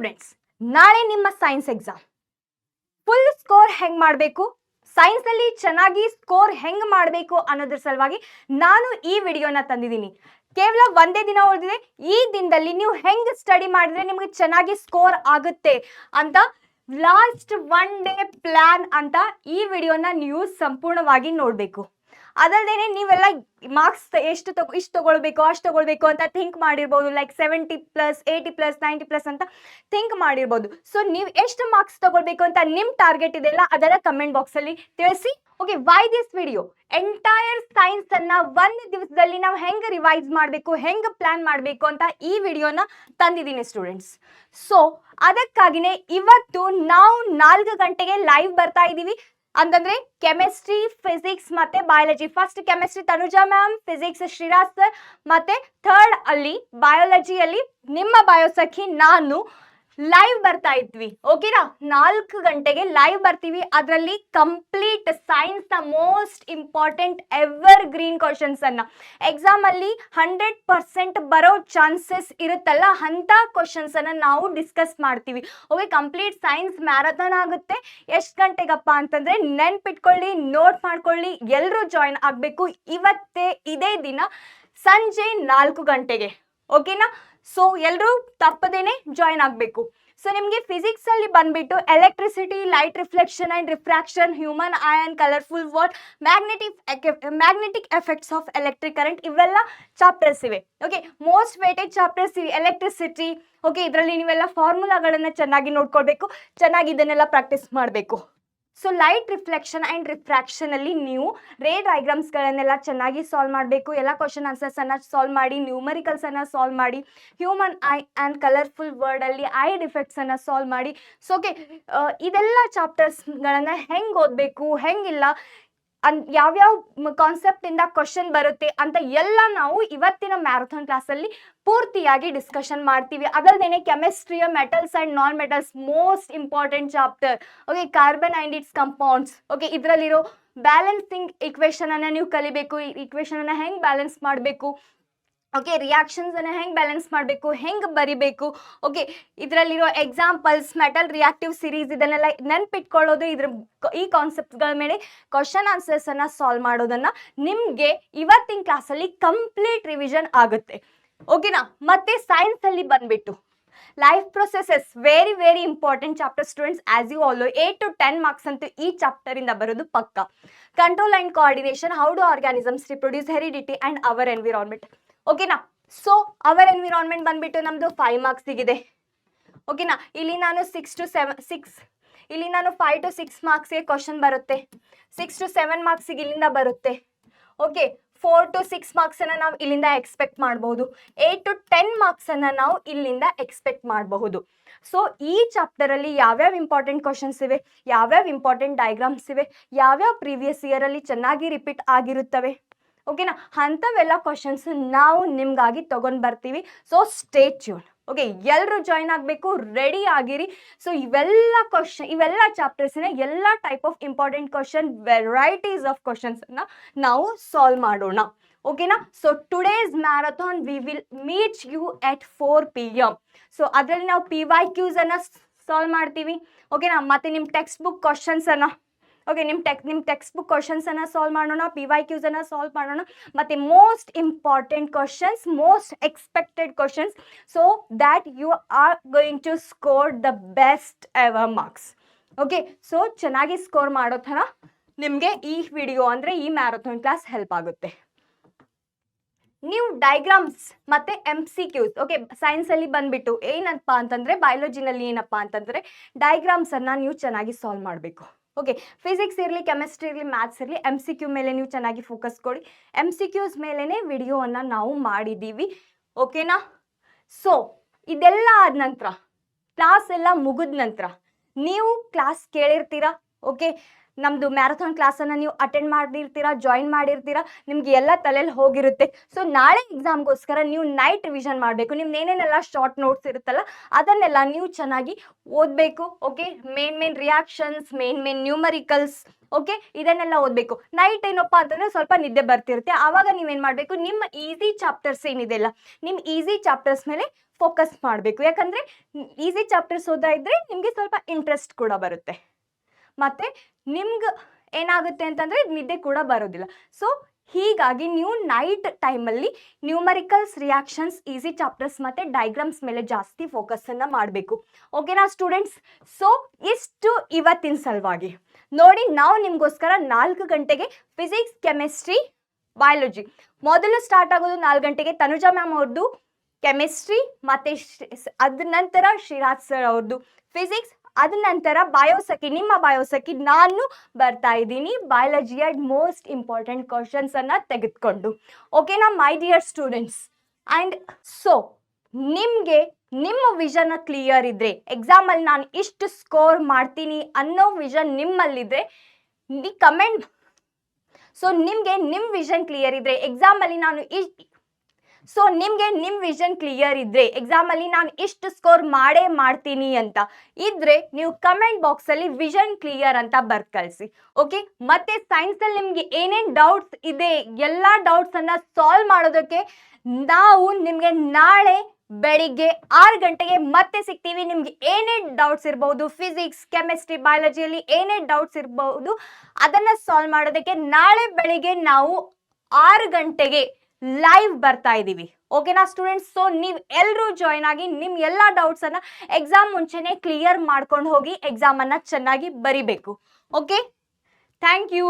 Students, ನಾಳೆ ನಿಮ್ಮ science exam. Full score ಹೆಂಗ್ ಮಾಡಬೇಕು, ಸೈನ್ಸ್ ಅಲ್ಲಿ ಚೆನ್ನಾಗಿ ಸ್ಕೋರ್ ಹೆಂಗ್ ಮಾಡಬೇಕು ಅನ್ನೋದ್ರ ಸಲುವಾಗಿ ನಾನು ಈ ವಿಡಿಯೋನ ತಂದಿದ್ದೀನಿ. ಕೇವಲ ಒಂದೇ ದಿನ ಉಳಿದಿದೆ. ಈ ದಿನದಲ್ಲಿ ನೀವು ಹೆಂಗ್ ಸ್ಟಡಿ ಮಾಡಿದ್ರೆ ನಿಮಗೆ ಚೆನ್ನಾಗಿ ಸ್ಕೋರ್ ಆಗುತ್ತೆ ಅಂತ ಲಾಸ್ಟ್ ಒನ್ ಡೇ ಪ್ಲಾನ್ ಅಂತ ಈ ವಿಡಿಯೋನ ನೀವು ಸಂಪೂರ್ಣವಾಗಿ ನೋಡಬೇಕು. ಅದಲ್ಲದೆ ನೀವೆಲ್ಲ ಮಾರ್ಕ್ಸ್ ಇಷ್ಟು ತಗೊಳ್ಬೇಕು ಅಷ್ಟು ತಗೊಳ್ಬೇಕು ಅಂತ ಥಿಂಕ್ ಮಾಡಿರ್ಬೋದು. ಲೈಕ್ 70+, 80+, 90+ ಅಂತ ಥಿಂಕ್ ಮಾಡಿರ್ಬೋದು. ಸೊ ನೀವು ಎಷ್ಟು ಮಾರ್ಕ್ಸ್ ತಗೊಳ್ಬೇಕು ಅಂತ ನಿಮ್ಮ ಟಾರ್ಗೆಟ್ ಇದೆಲ್ಲ ಅದರ ಕಮೆಂಟ್ ಬಾಕ್ಸ್ ಅಲ್ಲಿ ತಿಳಿಸಿ. Okay, why this video? Entire science ಅನ್ನ ಒಂದು ದಿವಸದಲ್ಲಿ ನಾವು ಹೆಂಗ್ ರಿವೈಸ್ ಮಾಡಬೇಕು, ಹೆಂಗ್ ಪ್ಲಾನ್ ಮಾಡಬೇಕು ಅಂತ ಈ ವಿಡಿಯೋನ ತಂದಿದ್ದೀನಿ ಸ್ಟೂಡೆಂಟ್ಸ್. ಸೊ ಅದಕ್ಕಾಗಿನೇ ಇವತ್ತು ನಾವು 4 ಗಂಟೆಗೆ ಲೈವ್ ಬರ್ತಾ ಇದ್ದೀವಿ. ಅಂತಂದ್ರೆ ಕೆಮಿಸ್ಟ್ರಿ, ಫಿಸಿಕ್ಸ್ ಮತ್ತೆ biology. First chemistry Tanuja ma'am, physics Shriraj sir, ಮತ್ತೆ ಥರ್ಡ್ ಅಲ್ಲಿ ಬಯಾಲಜಿಯಲ್ಲಿ ನಿಮ್ಮ ಬಯೋಸಖಿ ನಾನು ಲೈವ್ ಬರ್ತಾ ಇದ್ವಿ. ಓಕೆನಾ? 4 ಗಂಟೆಗೆ ಲೈವ್ ಬರ್ತೀವಿ. ಅದರಲ್ಲಿ ಕಂಪ್ಲೀಟ್ ಸೈನ್ಸ್ ನ most important ever green questions ಅನ್ನ ಎಕ್ಸಾಮ್ ಅಲ್ಲಿ 100% ಬರೋ ಚಾನ್ಸಸ್ ಇರುತ್ತಲ್ಲ ಅಂತ ಕ್ವಶನ್ಸ್ ಅನ್ನ ನಾವು ಡಿಸ್ಕಸ್ ಮಾಡ್ತೀವಿ. ಓಕೆ, ಕಂಪ್ಲೀಟ್ ಸೈನ್ಸ್ ಮ್ಯಾರಥಾನ್ ಆಗುತ್ತೆ. ಎಷ್ಟು ಗಂಟೆಗಪ್ಪ ಅಂತಂದ್ರೆ ನೆನ್ಪಿಟ್ಕೊಳ್ಳಿ, ನೋಟ್ ಮಾಡ್ಕೊಳ್ಳಿ, ಎಲ್ಲರೂ ಜಾಯಿನ್ ಆಗಬೇಕು. ಇವತ್ತೇ ಇದೇ ದಿನ ಸಂಜೆ 4 ಗಂಟೆಗೆ. ಓಕೆನಾ? ಸೊ ಎಲ್ಲರೂ ತಪ್ಪದೇನೆ ಜಾಯಿನ್ ಆಗಬೇಕು. ಸೊ ನಿಮಗೆ ಫಿಸಿಕ್ಸ್ ಅಲ್ಲಿ ಬಂದ್ಬಿಟ್ಟು electricity, light reflection and refraction, human I and colourful world, magnetic effects of electric current, ಇವೆಲ್ಲ ಚಾಪ್ಟರ್ಸ್ ಇವೆ. ಓಕೆ, ಮೋಸ್ಟ್ ವೇಟೆಡ್ ಚಾಪ್ಟರ್ಸ್ ಇವೆ. ಎಲೆಕ್ಟ್ರಿಸಿಟಿ, ಓಕೆ, ಇದರಲ್ಲಿ ನೀವೆಲ್ಲ ಫಾರ್ಮುಲಾಗಳನ್ನ ಚೆನ್ನಾಗಿ ನೋಡ್ಕೊಳ್ಬೇಕು, ಚೆನ್ನಾಗಿ ಇದನ್ನೆಲ್ಲ ಪ್ರಾಕ್ಟೀಸ್ ಮಾಡಬೇಕು. So light reflection and refraction ಅಲ್ಲಿ ನೀವು ರೇ ಡಯಾಗ್ರಾಮ್ಸ್ ಗಳನ್ನೆಲ್ಲ ಚೆನ್ನಾಗಿ ಸಾಲ್ವ್ ಮಾಡಬೇಕು. ಎಲ್ಲ ಕ್ವಶನ್ ಆನ್ಸರ್ಸ್ ಅನ್ನ ಸಾಲ್ವ್ ಮಾಡಿ, ನ್ಯೂಮರಿಕಲ್ಸ್ ಅನ್ನ ಸಾಲ್ವ್ ಮಾಡಿ, human I and colourful word ಅಲ್ಲಿ ಐ ಡಿಫೆಕ್ಟ್ಸ್ ಅನ್ನ ಸಾಲ್ವ್ ಮಾಡಿ. ಸೊ ಓಕೆ, ಇದೆಲ್ಲ ಚಾಪ್ಟರ್ಸ್ ಗಳನ್ನ ಹೆಂಗ್ ಓದ್ಬೇಕು, ಹೆಂಗಿಲ್ಲ, ಯಾವ್ಯಾವ ಕಾನ್ಸೆಪ್ಟ್ ಇಂದ ಕ್ವಶನ್ ಬರುತ್ತೆ ಅಂತ ಎಲ್ಲ ನಾವು ಇವತ್ತಿನ ಮ್ಯಾರಥಾನ್ ಕ್ಲಾಸ್ ಅಲ್ಲಿ ಪೂರ್ತಿಯಾಗಿ ಡಿಸ್ಕಷನ್ ಮಾಡ್ತೀವಿ. ಅದಲ್ಲದೆ ಕೆಮಿಸ್ಟ್ರಿಯ metals and non metals most important chapter. Okay, carbon and its compounds. Okay, ಇದರಲ್ಲಿರೋ ಬ್ಯಾಲೆನ್ಸಿಂಗ್ ಇಕ್ವೇಶನ್ ಅನ್ನ ನೀವು ಕಲಿಬೇಕು. ಈ ಇಕ್ವೇಶನ್ ಅನ್ನ ಹೆಂಗ್ ಬ್ಯಾಲೆನ್ಸ್ ಮಾಡಬೇಕು, ಓಕೆ, ರಿಯಾಕ್ಷನ್ಸ್ ಅನ್ನ ಹೆಂಗ್ ಬ್ಯಾಲೆನ್ಸ್ ಮಾಡಬೇಕು, ಹೆಂಗ್ ಬರಿಬೇಕು. ಓಕೆ, ಇದರಲ್ಲಿರೋ ಎಕ್ಸಾಂಪಲ್ಸ್, ಮೆಟಲ್ ರಿಯಾಕ್ಟಿವ್ ಸಿರೀಸ್, ಇದನ್ನೆಲ್ಲ ನೆನ್ಪಿಟ್ಕೊಳ್ಳೋದು, ಈ ಕಾನ್ಸೆಪ್ಟ್ಗಳ ಮೇಲೆ ಕ್ವಶನ್ ಆನ್ಸರ್ಸ್ ಅನ್ನ ಸಾಲ್ವ್ ಮಾಡೋದನ್ನ ನಿಮ್ಗೆ ಇವತ್ತಿನ ಕ್ಲಾಸಲ್ಲಿ ಕಂಪ್ಲೀಟ್ ರಿವಿಷನ್ ಆಗುತ್ತೆ. ಓಕೆನಾ? ಮತ್ತೆ ಸೈನ್ಸ್ ಅಲ್ಲಿ ಬಂದ್ಬಿಟ್ಟು life processes very very important chapter students. As you all 8 to 10 marks ಅಂತೂ ಈ ಚಾಪ್ಟರ್ ಇಂದ ಬರೋದು ಪಕ್ಕ. Control and coordination, how do organisms reproduce, heredity and our environment. ಓಕೆನಾ? ಸೊ ಅವರ್ ಎನ್ವಿರಾನ್ಮೆಂಟ್ ಬಂದ್ಬಿಟ್ಟು ನಮ್ದು 5 ಮಾರ್ಕ್ಸ್ ಸಿಗಿದೆ. ಓಕೆನಾ? ಇಲ್ಲಿ ನಾನು 5 to 6 ಮಾರ್ಕ್ಸ್ಗೆ ಕ್ವಶನ್ ಬರುತ್ತೆ. 6 to 7 ಮಾರ್ಕ್ಸಿಗೆ ಇಲ್ಲಿಂದ ಬರುತ್ತೆ. ಓಕೆ, 4 to 6 ಮಾರ್ಕ್ಸ್ ಅನ್ನ ನಾವು ಇಲ್ಲಿಂದ ಎಕ್ಸ್ಪೆಕ್ಟ್ ಮಾಡಬಹುದು. 8 to 10 ಮಾರ್ಕ್ಸ್ ಅನ್ನ ನಾವು ಇಲ್ಲಿಂದ ಎಕ್ಸ್ಪೆಕ್ಟ್ ಮಾಡಬಹುದು. ಸೊ ಈ ಚಾಪ್ಟರ್ ಅಲ್ಲಿ ಯಾವ್ಯಾವ ಇಂಪಾರ್ಟೆಂಟ್ ಕ್ವಶನ್ಸ್ ಇವೆ, ಯಾವ್ಯಾವ ಇಂಪಾರ್ಟೆಂಟ್ ಡಯಾಗ್ರಾಮ್ಸ್ ಇವೆ, ಯಾವ್ಯಾವ ಪ್ರೀವಿಯಸ್ ಇಯರ್ ಅಲ್ಲಿ ಚೆನ್ನಾಗಿ ರಿಪೀಟ್ ಆಗಿರುತ್ತವೆ, ಓಕೆನಾ, ಅಂಥವೆಲ್ಲ ಕ್ವಶನ್ಸ್ ನಾವು ನಿಮ್ಗಾಗಿ ತಗೊಂಡ್ ಬರ್ತೀವಿ. So stay tune. ಓಕೆ, ಎಲ್ಲರೂ ಜಾಯಿನ್ ಆಗಬೇಕು, ರೆಡಿ ಆಗಿರಿ. ಸೊ ಇವೆಲ್ಲ ಚಾಪ್ಟರ್ಸಿನ ಎಲ್ಲ type of important question, varieties of questions ಅನ್ನ ನಾವು ಸಾಲ್ವ್ ಮಾಡೋಣ. ಓಕೆನಾ? So today's marathon we will meet you at 4 PM. So ಅದರಲ್ಲಿ ನಾವು PYQs ಅನ್ನ ಸಾಲ್ವ್ ಮಾಡ್ತೀವಿ. ಓಕೆನಾ? ಮತ್ತೆ ನಿಮ್ಮ ಟೆಕ್ಸ್ಟ್ ಬುಕ್ ಕ್ವಶನ್ಸ್ ಅನ್ನ, ಓಕೆ, ನಿಮ್ಮ ಟೆಕ್ಸ್ಟ್ ಬುಕ್ ಕ್ವಶನ್ಸ್ ಅನ್ನ ಸಾಲ್ವ್ ಮಾಡೋಣ, PYQs ಅನ್ನ ಸಾಲ್ವ್ ಮಾಡೋಣ, ಮತ್ತೆ most important questions, most expected questions, so that you are going to score the best ever marks. Okay, so ಚೆನ್ನಾಗಿ ಸ್ಕೋರ್ ಮಾಡೋ ಥರ ನಿಮಗೆ ಈ ವಿಡಿಯೋ ಅಂದ್ರೆ ಈ ಮ್ಯಾರಥಾನ್ ಕ್ಲಾಸ್ ಹೆಲ್ಪ್ ಆಗುತ್ತೆ. ನೀವು ಡಯಾಗ್ರಾಮ್ಸ್ ಮತ್ತೆ MCQs, ಓಕೆ, ಸೈನ್ಸ್ ಅಲ್ಲಿ ಬಂದ್ಬಿಟ್ಟು ಏನಪ್ಪ ಅಂತಂದ್ರೆ, ಬಯಾಲಜಿನಲ್ಲಿ ಏನಪ್ಪಾ ಅಂತಂದ್ರೆ ಡಯಾಗ್ರಾಮ್ಸ್ ಅನ್ನ ನೀವು ಚೆನ್ನಾಗಿ ಸಾಲ್ವ್ ಮಾಡಬೇಕು. ಓಕೆ, ಫಿಸಿಕ್ಸ್ ಇರಲಿ, ಕೆಮಿಸ್ಟ್ರಿ ಇರಲಿ, ಮ್ಯಾಥ್ಸ್ ಇರಲಿ, MCQ ಮೇಲೆ ನೀವು ಚೆನ್ನಾಗಿ ಫೋಕಸ್ ಕೊಡಿ. MCQs ಮೇಲೆನೆ ವಿಡಿಯೋವನ್ನು ನಾವು ಮಾಡಿದ್ದೀವಿ. ಓಕೆನಾ? ಸೊ ಇದೆಲ್ಲ ಆದ ನಂತರ, ಕ್ಲಾಸ್ ಎಲ್ಲ ಮುಗಿದ ನಂತರ ನೀವು ಕ್ಲಾಸ್ ಕೇಳಿರ್ತೀರಾ. ಓಕೆ, ನಮ್ಮದು ಮ್ಯಾರಥಾನ್ ಕ್ಲಾಸನ್ನು ನೀವು ಅಟೆಂಡ್ ಮಾಡಿರ್ತೀರಾ, ಜಾಯಿನ್ ಮಾಡಿರ್ತೀರಾ, ನಿಮ್ಗೆ ಎಲ್ಲ ತಲೆಯಲ್ಲಿ ಹೋಗಿರುತ್ತೆ. ಸೊ ನಾಳೆ ಎಕ್ಸಾಮ್ಗೋಸ್ಕರ ನೀವು ನೈಟ್ ರಿವಿಷನ್ ಮಾಡಬೇಕು. ನಿಮ್ದು ಏನೇನೆಲ್ಲ ಶಾರ್ಟ್ ನೋಟ್ಸ್ ಇರುತ್ತಲ್ಲ ಅದನ್ನೆಲ್ಲ ನೀವು ಚೆನ್ನಾಗಿ ಓದಬೇಕು. Okay, main reactions, main numericals, okay, ಇದನ್ನೆಲ್ಲ ಓದಬೇಕು. ನೈಟ್ ಏನಪ್ಪಾ ಅಂತಂದ್ರೆ ಸ್ವಲ್ಪ ನಿದ್ದೆ ಬರ್ತಿರುತ್ತೆ. ಆವಾಗ ನೀವೇನು ಮಾಡಬೇಕು, ನಿಮ್ಮ ಈಸಿ ಚಾಪ್ಟರ್ಸ್ ಏನಿದೆಯಲ್ಲ, ನಿಮ್ಮ ಈಸಿ ಚಾಪ್ಟರ್ಸ್ ಮೇಲೆ ಫೋಕಸ್ ಮಾಡಬೇಕು. ಯಾಕಂದರೆ ಈಸಿ ಚಾಪ್ಟರ್ಸ್ ಓದಾ ಇದ್ದರೆ ನಿಮಗೆ ಸ್ವಲ್ಪ ಇಂಟ್ರೆಸ್ಟ್ ಕೂಡ ಬರುತ್ತೆ. ಮತ್ತು ನಿಮ್ಗೆ ಏನಾಗುತ್ತೆ ಅಂತಂದರೆ ನಿದ್ದೆ ಕೂಡ ಬರೋದಿಲ್ಲ. ಸೊ ಹೀಗಾಗಿ ನೀವು ನೈಟ್ ಟೈಮಲ್ಲಿ ನ್ಯೂಮರಿಕಲ್ಸ್, ರಿಯಾಕ್ಷನ್ಸ್, ಈಸಿ ಚಾಪ್ಟರ್ಸ್ ಮತ್ತು ಡೈಗ್ರಾಮ್ಸ್ ಮೇಲೆ ಜಾಸ್ತಿ ಫೋಕಸನ್ನು ಮಾಡಬೇಕು. ಓಕೆನಾ ಸ್ಟೂಡೆಂಟ್ಸ್? ಸೊ ಇಷ್ಟು ಇವತ್ತಿನ ಸಲುವಾಗಿ. ನೋಡಿ, ನಾವು ನಿಮಗೋಸ್ಕರ 4 ಗಂಟೆಗೆ ಫಿಸಿಕ್ಸ್, ಕೆಮಿಸ್ಟ್ರಿ, ಬಯಾಲಜಿ ಮೊದಲು ಸ್ಟಾರ್ಟ್ ಆಗೋದು 4 ಗಂಟೆಗೆ ತನುಜಾ ಮ್ಯಾಮ್ ಅವ್ರದ್ದು ಕೆಮಿಸ್ಟ್ರಿ, ಮತ್ತು ಅದ ನಂತರ ಶ್ರೀರಾಜ್ ಸರ್ ಅವ್ರದ್ದು ಫಿಸಿಕ್ಸ್, ಅದ ನಂತರ ಬಯೋಸಖಿ, ನಿಮ್ಮ ಬಯೋಸಖಿ ನಾನು ಬರ್ತಾ ಇದ್ದೀನಿ ಬಯಾಲಜಿಯ ಮೋಸ್ಟ್ ಇಂಪಾರ್ಟೆಂಟ್ ಕ್ವಶನ್ಸನ್ನು ತೆಗೆದುಕೊಂಡು. ಓಕೆನಾ my dear students? And so ನಿಮಗೆ ನಿಮ್ಮ ವಿಷನ್ ಕ್ಲಿಯರ್ ಇದ್ದರೆ, ಎಕ್ಸಾಮಲ್ಲಿ ನಾನು ಇಷ್ಟು ಸ್ಕೋರ್ ಮಾಡ್ತೀನಿ ಅನ್ನೋ ವಿಷನ್ ನಿಮ್ಮಲ್ಲಿದ್ದರೆ ಕಮೆಂಟ್. ಸೊ ನಿಮಗೆ ನಿಮ್ಮ ವಿಷನ್ ಕ್ಲಿಯರ್ ಇದ್ದರೆ ಎಕ್ಸಾಮಲ್ಲಿ ನಾನು ಇಷ್ಟು ಸ್ಕೋರ್ ಮಾಡೇ ಮಾಡ್ತೀನಿ ಅಂತ ಇದ್ರೆ ನೀವು ಕಮೆಂಟ್ ಬಾಕ್ಸಲ್ಲಿ ವಿಷನ್ ಕ್ಲಿಯರ್ ಅಂತ ಬರ್ದು ಕಳಿಸಿ. ಓಕೆ, ಮತ್ತೆ ಸೈನ್ಸಲ್ಲಿ ನಿಮಗೆ ಏನೇನು ಡೌಟ್ಸ್ ಇದೆ ಎಲ್ಲ ಡೌಟ್ಸನ್ನು ಸಾಲ್ವ್ ಮಾಡೋದಕ್ಕೆ ನಾವು ನಿಮಗೆ ನಾಳೆ ಬೆಳಿಗ್ಗೆ 6 ಗಂಟೆಗೆ ಮತ್ತೆ ಸಿಗ್ತೀವಿ. ನಿಮ್ಗೆ ಏನೇ ಡೌಟ್ಸ್ ಇರ್ಬೋದು, ಫಿಸಿಕ್ಸ್, ಕೆಮಿಸ್ಟ್ರಿ, ಬಯಾಲಜಿಯಲ್ಲಿ ಏನೇ ಡೌಟ್ಸ್ ಇರ್ಬೋದು ಅದನ್ನು ಸಾಲ್ವ್ ಮಾಡೋದಕ್ಕೆ ನಾಳೆ ಬೆಳಿಗ್ಗೆ ನಾವು 6 ಗಂಟೆಗೆ ಲೈವ್ ಬರ್ತಾ ಇದ್ದೀವಿ. ಓಕೆನಾ ಸ್ಟೂಡೆಂಟ್ಸ್? ಸೊ ನೀವು ಎಲ್ಲರೂ ಜಾಯ್ನ್ ಆಗಿ ನಿಮ್ಮ ಎಲ್ಲ ಡೌಟ್ಸನ್ನು ಎಕ್ಸಾಮ್ ಮುಂಚೆನೇ ಕ್ಲಿಯರ್ ಮಾಡ್ಕೊಂಡು ಹೋಗಿ ಎಕ್ಸಾಮನ್ನು ಚೆನ್ನಾಗಿ ಬರಿಬೇಕು. Okay, thank you.